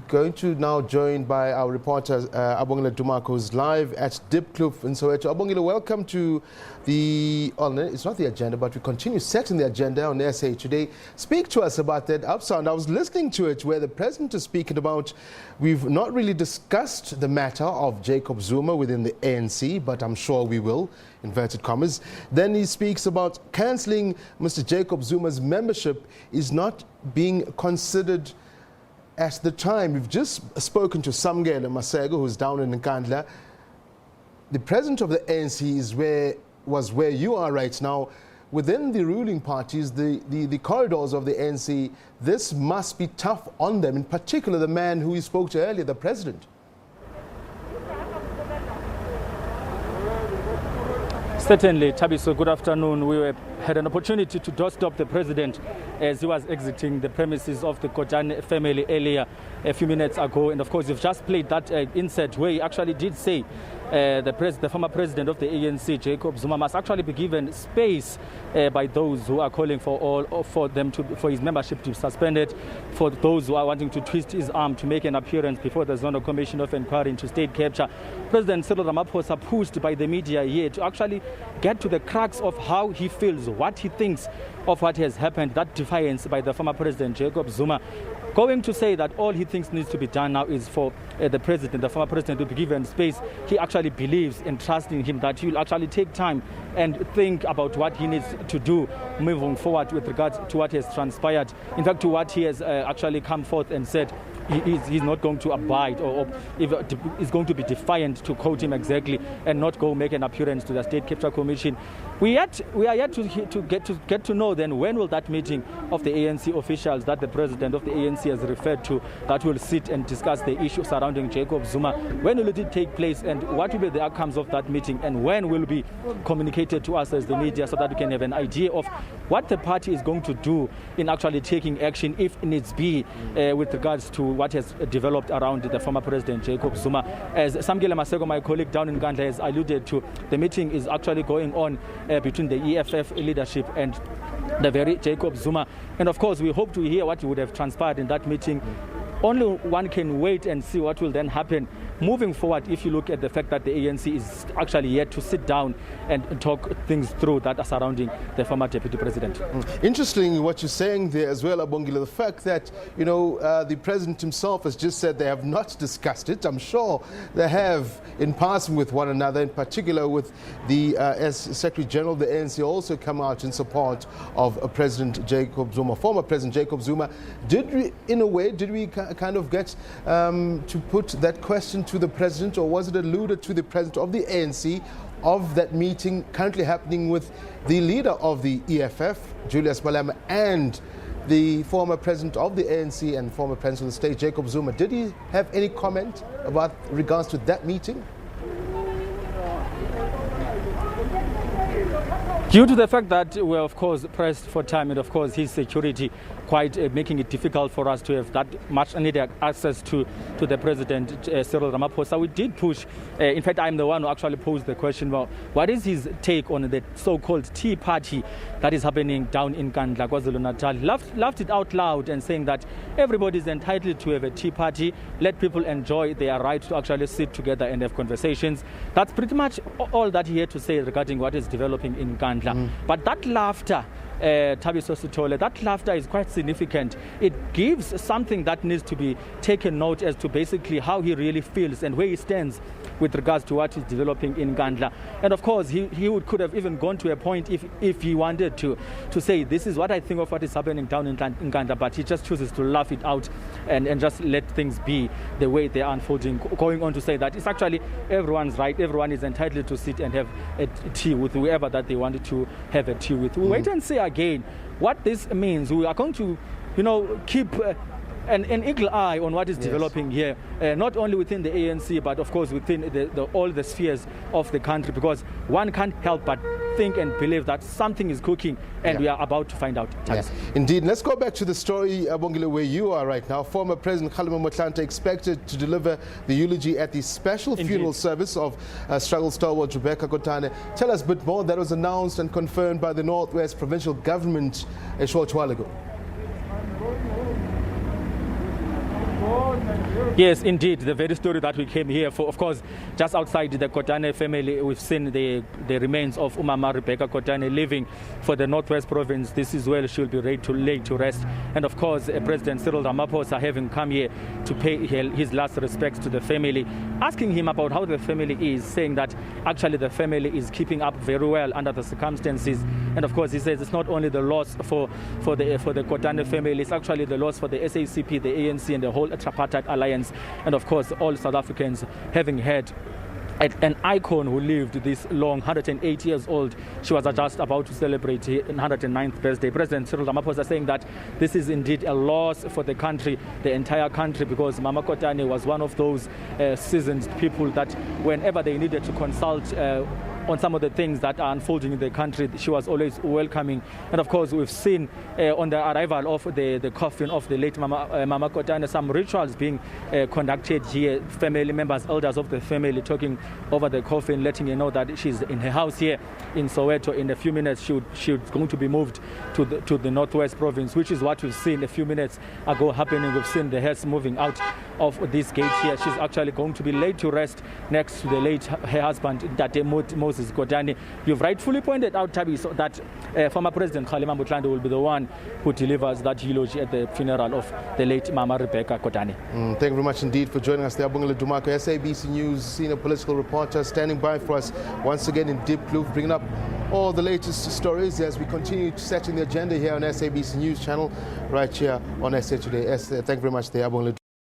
going to now join by our reporter Abongile Dumako, who's live at Diepkloof in Soweto. Abongile, welcome to the, it's not the agenda, but we continue setting the agenda on SA Today. Speak to us about that upsound. I was listening to it where the president is speaking about, we've not really discussed the matter of Jacob Zuma within the ANC, but I'm sure we will, inverted commas. Then he speaks about cancelling Mr. Jacob Zuma's membership is not being considered at the time. We've just spoken to Kgalema Motlanthe, who's down in Nkandla. The president of the ANC was where you are right now. Within the ruling parties, the corridors of the ANC, this must be tough on them, in particular the man who you spoke to earlier, the president. Certainly, Tabiso, good afternoon. We had an opportunity to doorstop the president as he was exiting the premises of the Kotane family earlier a few minutes ago. And of course, you've just played that insert where he actually did say the former president of the ANC, Jacob Zuma, must actually be given space by those who are calling for his membership to be suspended, for those who are wanting to twist his arm to make an appearance before the Zonal Commission of Inquiry into State Capture. President Ramaphosa pushed by the media here to actually get to the crux of how he feels, what he thinks of what has happened, that defiance by the former president Jacob Zuma, going to say that all he thinks needs to be done now is for the former president, to be given space. He actually believes and trusts in him that he will actually take time and think about what he needs to do moving forward with regards to what has transpired. In fact, to what he has actually come forth and said he's not going to abide, or if he's going to be defiant, to quote him exactly, and not go make an appearance to the State Capture Commission. We are yet to get to know then when will that meeting of the ANC officials that the president of the ANC has referred to, that will sit and discuss the issue surrounding Jacob Zuma, when will it take place and what will be the outcomes of that meeting, and when will be communicated to us as the media so that we can have an idea of what the party is going to do in actually taking action if needs be with regards to what has developed around the former president Jacob Zuma. As Kgalema Motlanthe, my colleague down in Nkandla, has alluded to, the meeting is actually going on between the EFF leadership and the very Jacob Zuma. And of course, we hope to hear what would have transpired in that meeting. Only one can wait and see what will then happen moving forward, if you look at the fact that the ANC is actually yet to sit down and talk things through that are surrounding the former deputy president. Interesting what you're saying there as well, Abongile, the fact that, you know, the president himself has just said they have not discussed it. I'm sure they have in passing with one another, in particular with the, as Secretary General of the ANC also come out in support of President Jacob Zuma, former President Jacob Zuma. Did we, in a way, kind of get to put that question to the president, or was it alluded to the president of the ANC of that meeting currently happening with the leader of the EFF, Julius Malema, and the former president of the ANC and former president of the state, Jacob Zuma? Did he have any comment about regards to that meeting? Due to the fact that we're, of course, pressed for time, and of course his security quite making it difficult for us to have that much needed access to the president, Cyril Ramaphosa, we did push. In fact, I'm the one who actually posed the question, well, what is his take on the so-called tea party that is happening down in Nkandla, KwaZulu-Natal? Laughed it out loud and saying that everybody is entitled to have a tea party, let people enjoy their right to actually sit together and have conversations. That's pretty much all that he had to say regarding what is developing in Nkandla. But that laughter, Tabiso Sitole, that laughter is quite significant. It gives something that needs to be taken note as to basically how he really feels and where he stands with regards to what is developing in Nkandla. And of course, he could have even gone to a point if he wanted to say, this is what I think of what is happening down in Nkandla, but he just chooses to laugh it out and just let things be the way they are unfolding, going on to say that it's actually everyone's right, everyone is entitled to sit and have a tea with whoever that they wanted to have a tea with. We'll wait and see again what this means. We are going to, keep an eagle eye on what is developing here, not only within the ANC, but of course within all the spheres of the country, because one can't help but think and believe that something is cooking, and we are about to find out. Yes, indeed. Let's go back to the story, Abongile, where you are right now. Former President Kgalema Motlanthe expected to deliver the eulogy at the special funeral service of struggle stalwart Rebecca Kotane. Tell us a bit more. That was announced and confirmed by the Northwest Provincial Government a short while ago. Yes, indeed, the very story that we came here for. Of course, just outside the Kotane family, we've seen the remains of Umama Rebecca Kotane living for the Northwest Province. This is where she'll be laid to rest. And of course, President Cyril Ramaphosa having come here to pay his last respects to the family, asking him about how the family is, saying that actually the family is keeping up very well under the circumstances. And of course, he says it's not only the loss for the Kotane family, it's actually the loss for the SACP, the ANC, and the whole tripartite alliance. And of course, all South Africans having had an icon who lived this long, 108 years old. She was just about to celebrate her 109th birthday. President Cyril Ramaphosa saying that this is indeed a loss for the country, the entire country, because Mama Kotane was one of those seasoned people that whenever they needed to consult on some of the things that are unfolding in the country, she was always welcoming. And of course, we've seen on the arrival of the coffin of the late Mama Kotane, some rituals being conducted here, family members, elders of the family talking over the coffin, letting you know that she's in her house here in Soweto. In a few minutes, she's going to be moved to the Northwest Province, which is what we've seen a few minutes ago happening. We've seen the hearse moving out of this gate here. She's actually going to be laid to rest next to the late her husband, Moses Kotane. You've rightfully pointed out, Tabi, so that former President Kgalema Motlanthe will be the one who delivers that eulogy at the funeral of the late Mama Rebecca Kotane. Thank you very much indeed for joining us there. Abongile Dumako, SABC News senior political reporter, standing by for us once again in Diepkloof, bringing up all the latest stories as we continue setting the agenda here on SABC News channel right here on SA Today. Thank you very much there, Abongile Dumako.